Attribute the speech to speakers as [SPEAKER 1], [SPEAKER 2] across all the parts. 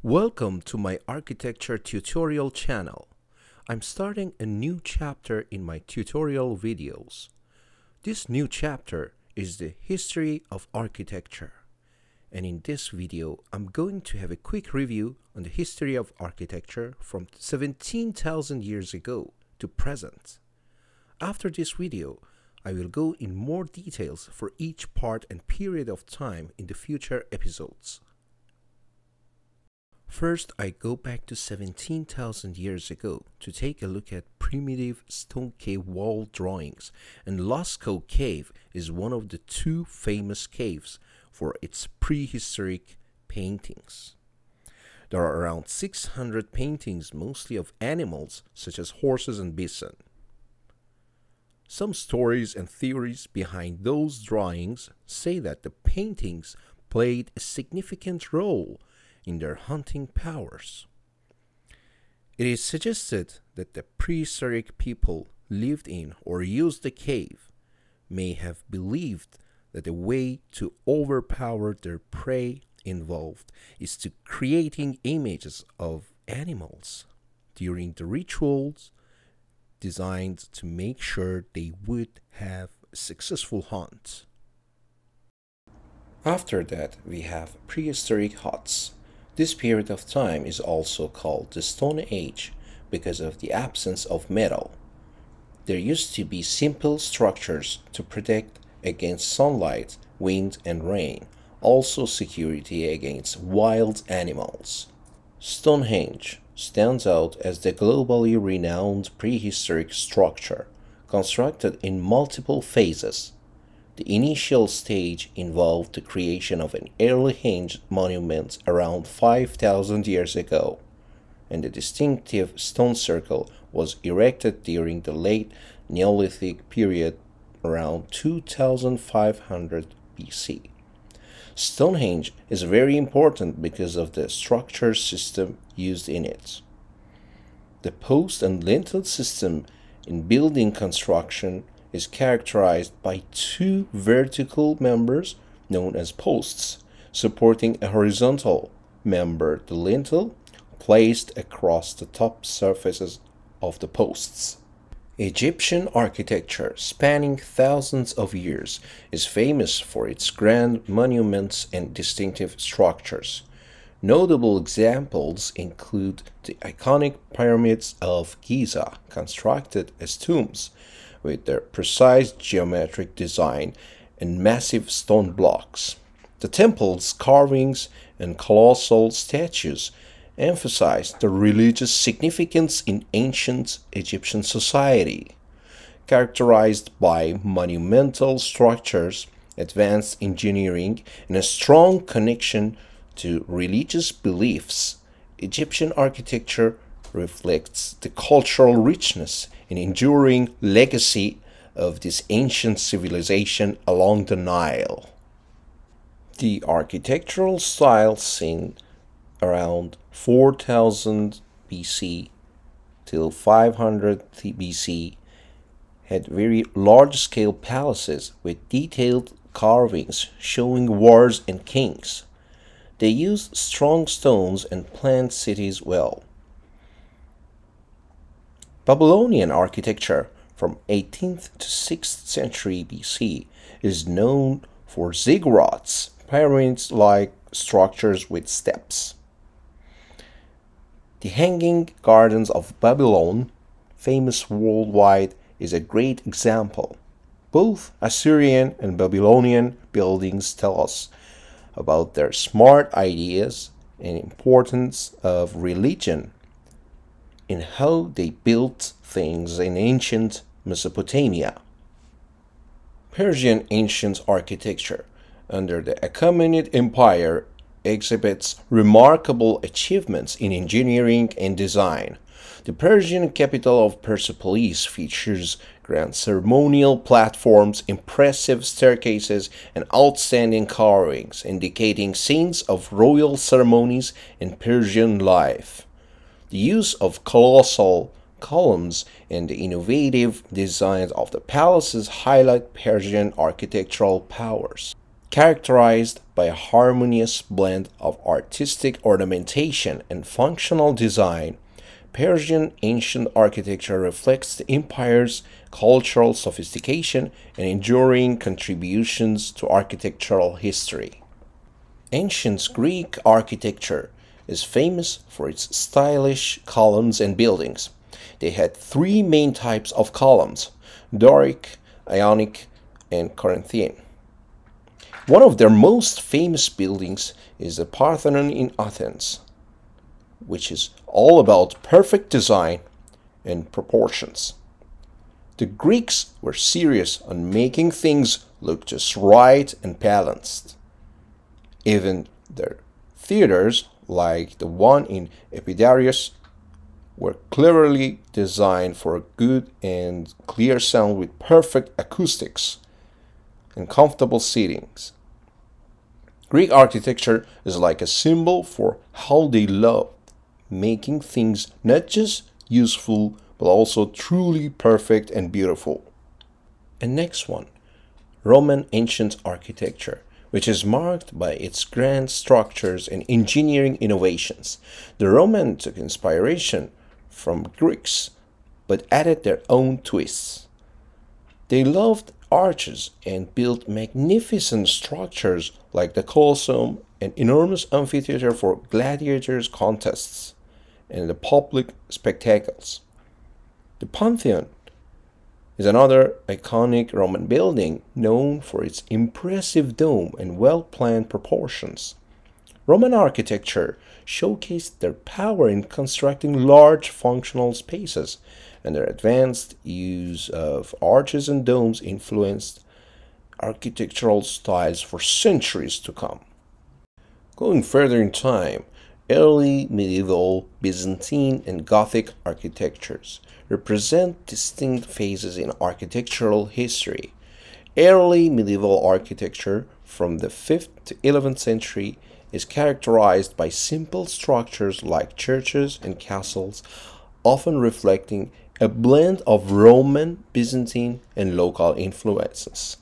[SPEAKER 1] Welcome to my architecture tutorial channel. I'm starting a new chapter in my tutorial videos. This new chapter is the history of architecture. And in this video, I'm going to have a quick review on the history of architecture from 17,000 years ago to present. After this video, I will go in more details for each part and period of time in the future episodes. First, I go back to 17,000 years ago to take a look at primitive stone cave wall drawings, and Lascaux cave is one of the two famous caves for its prehistoric paintings. There are around 600 paintings, mostly of animals such as horses and bison. Some stories and theories behind those drawings say that the paintings played a significant role in their hunting powers. It is suggested that the prehistoric people lived in or used the cave may have believed that a way to overpower their prey involved is to creating images of animals during the rituals designed to make sure they would have a successful hunt. After that, we have prehistoric huts. This period of time is also called the Stone Age because of the absence of metal. There used to be simple structures to protect against sunlight, wind, and rain, also security against wild animals. Stonehenge stands out as the globally renowned prehistoric structure, constructed in multiple phases. The initial stage involved the creation of an early henge monument around 5,000 years ago, and the distinctive stone circle was erected during the late Neolithic period around 2500 BC. Stonehenge is very important because of the structure system used in it. The post and lintel system in building construction is characterized by two vertical members known as posts, supporting a horizontal member, the lintel, placed across the top surfaces of the posts. Egyptian architecture, spanning thousands of years, is famous for its grand monuments and distinctive structures. Notable examples include the iconic pyramids of Giza, constructed as tombs, with their precise geometric design and massive stone blocks. The temples, carvings, and colossal statues emphasize the religious significance in ancient Egyptian society, characterized by monumental structures, advanced engineering, and a strong connection to religious beliefs. Egyptian architecture reflects the cultural richness and enduring legacy of this ancient civilization along the Nile. The architectural style seen around 4000 BC till 500 BC had very large-scale palaces with detailed carvings showing wars and kings. They used strong stones and planned cities well. Babylonian architecture from 18th to 6th century BC is known for ziggurats, pyramid-like structures with steps. The Hanging Gardens of Babylon, famous worldwide, is a great example. Both Assyrian and Babylonian buildings tell us about their smart ideas and importance of religion in how they built things in ancient Mesopotamia. Persian ancient architecture under the Achaemenid Empire exhibits remarkable achievements in engineering and design. The Persian capital of Persepolis features grand ceremonial platforms, impressive staircases, and outstanding carvings, indicating scenes of royal ceremonies and Persian life. The use of colossal columns and the innovative designs of the palaces highlight Persian architectural powers. characterized by a harmonious blend of artistic ornamentation and functional design. Persian ancient architecture reflects the empire's cultural sophistication and enduring contributions to architectural history. Ancient Greek architecture is famous for its stylish columns and buildings. They had three main types of columns: Doric, Ionic, and Corinthian. One of their most famous buildings is the Parthenon in Athens, which is all about perfect design and proportions. The Greeks were serious on making things look just right and balanced. Even their theaters, like the one in Epidaurus, were cleverly designed for good and clear sound with perfect acoustics and comfortable seatings. Greek architecture is like a symbol for how they loved making things not just useful but also truly perfect and beautiful. And next one, Roman ancient architecture, which is marked by its grand structures and engineering innovations. The Romans took inspiration from Greeks but added their own twists. They loved arches and built magnificent structures like the Colosseum, an enormous amphitheater for gladiators' contests, and the public spectacles. The Pantheon is another iconic Roman building known for its impressive dome and well-planned proportions. Roman architecture showcased their power in constructing large functional spaces, and their advanced use of arches and domes influenced architectural styles for centuries to come. Going further in time, early medieval, Byzantine, and Gothic architectures represent distinct phases in architectural history. Early medieval architecture from the 5th to 11th century is characterized by simple structures like churches and castles, often reflecting a blend of Roman, Byzantine, and local influences.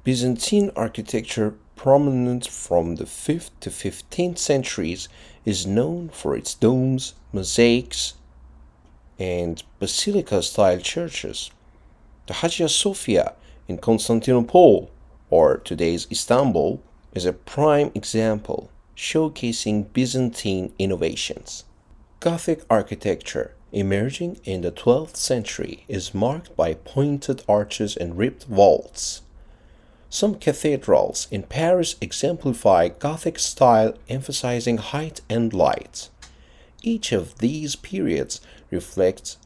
[SPEAKER 1] Byzantine architecture, prominent from the 5th to 15th centuries, is known for its domes, mosaics, and basilica-style churches. The Hagia Sophia in Constantinople, or today's Istanbul, is a prime example, showcasing Byzantine innovations. Gothic architecture, emerging in the 12th century, is marked by pointed arches and ribbed vaults. Some cathedrals in Paris exemplify Gothic style, emphasizing height and light. Each of these periods reflects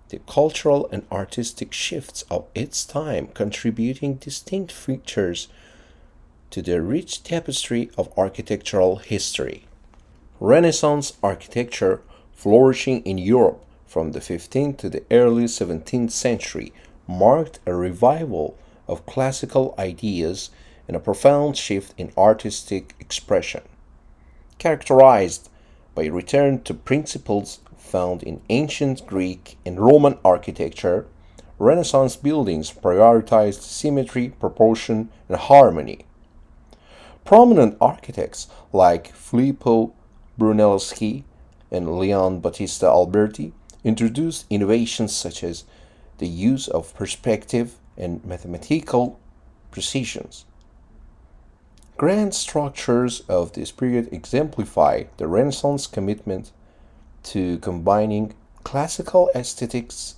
[SPEAKER 1] the cultural and artistic shifts of its time, contributing distinct features to the rich tapestry of architectural history. Renaissance architecture, flourishing in Europe from the 15th to the early 17th century, marked a revival of classical ideas and a profound shift in artistic expression. Characterized by a return to principles found in ancient Greek and Roman architecture, Renaissance buildings prioritized symmetry, proportion, and harmony. Prominent architects like Filippo Brunelleschi and Leon Battista Alberti introduced innovations such as the use of perspective and mathematical precisions. Grand structures of this period exemplify the Renaissance commitment to combining classical aesthetics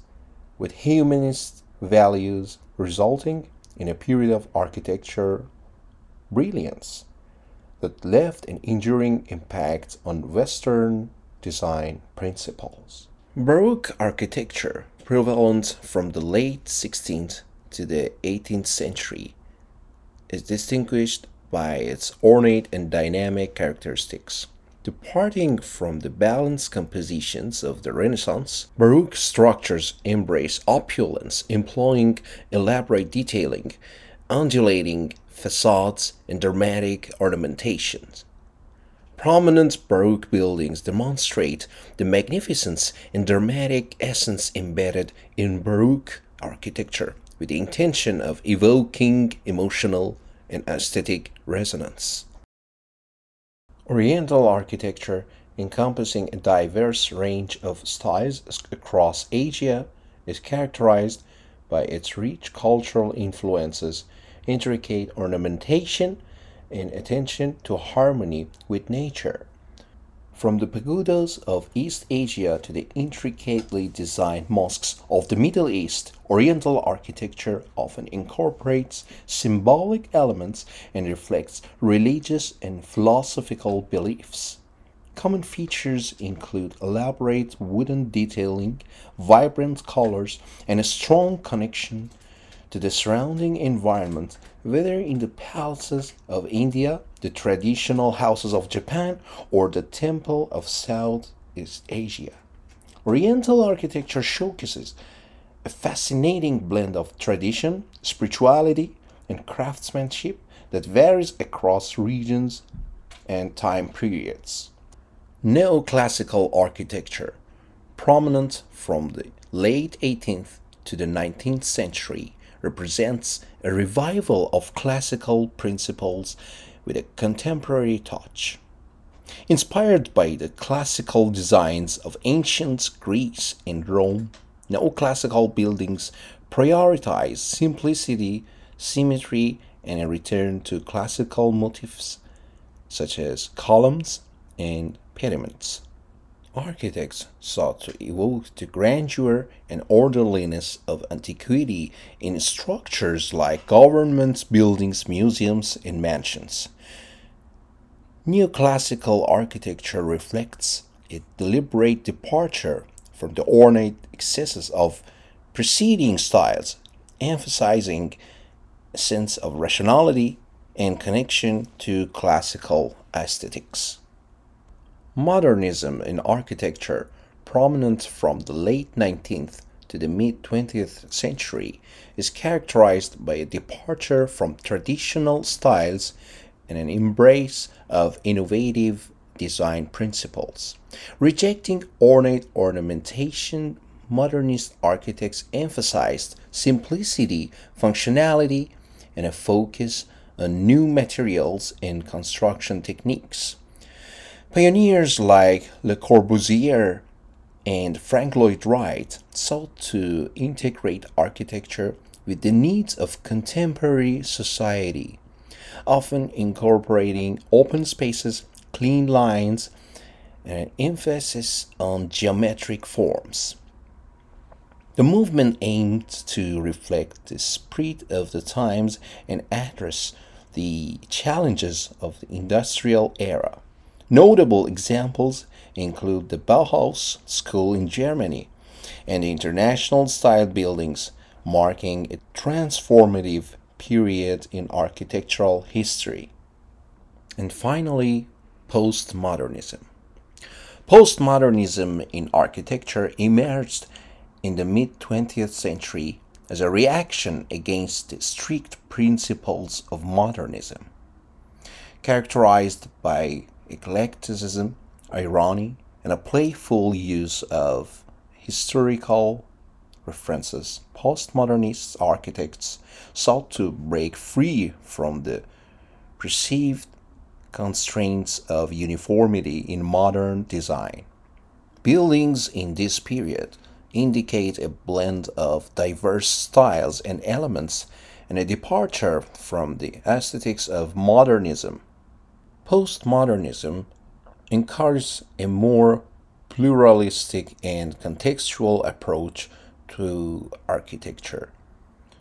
[SPEAKER 1] with humanist values, resulting in a period of architecture brilliance that left an enduring impact on Western design principles. Baroque architecture, prevalent from the late 16th to the 18th century, is distinguished by its ornate and dynamic characteristics. Departing from the balanced compositions of the Renaissance, Baroque structures embrace opulence, employing elaborate detailing, undulating facades, and dramatic ornamentations. Prominent Baroque buildings demonstrate the magnificence and dramatic essence embedded in Baroque architecture, with the intention of evoking emotional and aesthetic resonance. Oriental architecture, encompassing a diverse range of styles across Asia, is characterized by its rich cultural influences, intricate ornamentation, and attention to harmony with nature. From the pagodas of East Asia to the intricately designed mosques of the Middle East, Oriental architecture often incorporates symbolic elements and reflects religious and philosophical beliefs. Common features include elaborate wooden detailing, vibrant colors, and a strong connection to the surrounding environment, whether in the palaces of India, the traditional houses of Japan, or the temple of Southeast Asia. Oriental architecture showcases a fascinating blend of tradition, spirituality, and craftsmanship that varies across regions and time periods. Neoclassical architecture, prominent from the late 18th to the 19th century, represents a revival of classical principles with a contemporary touch. Inspired by the classical designs of ancient Greece and Rome, neoclassical buildings prioritize simplicity, symmetry, and a return to classical motifs such as columns and pyramids. Architects sought to evoke the grandeur and orderliness of antiquity in structures like government buildings, museums, and mansions. Neoclassical architecture reflects a deliberate departure from the ornate excesses of preceding styles, emphasizing a sense of rationality and connection to classical aesthetics. Modernism in architecture, prominent from the late 19th to the mid-20th century, is characterized by a departure from traditional styles and an embrace of innovative design principles. Rejecting ornate ornamentation, modernist architects emphasized simplicity, functionality, and a focus on new materials and construction techniques. Pioneers like Le Corbusier and Frank Lloyd Wright sought to integrate architecture with the needs of contemporary society, often incorporating open spaces, clean lines, and an emphasis on geometric forms. The movement aimed to reflect the spirit of the times and address the challenges of the industrial era. Notable examples include the Bauhaus school in Germany and the international style buildings, marking a transformative period in architectural history. And finally, postmodernism. Postmodernism in architecture emerged in the mid-20th century as a reaction against the strict principles of modernism, characterized by eclecticism, irony, and a playful use of historical references. Postmodernist architects sought to break free from the perceived constraints of uniformity in modern design. Buildings in this period indicate a blend of diverse styles and elements and a departure from the aesthetics of modernism. Postmodernism encourages a more pluralistic and contextual approach to architecture,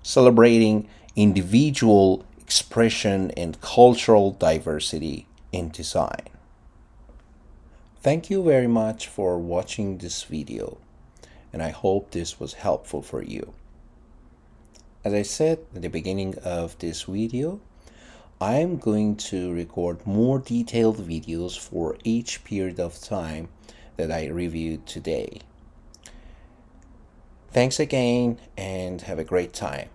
[SPEAKER 1] celebrating individual expression and cultural diversity in design. Thank you very much for watching this video, and I hope this was helpful for you. As I said at the beginning of this video, I'm going to record more detailed videos for each period of time that I reviewed today. Thanks again and have a great time.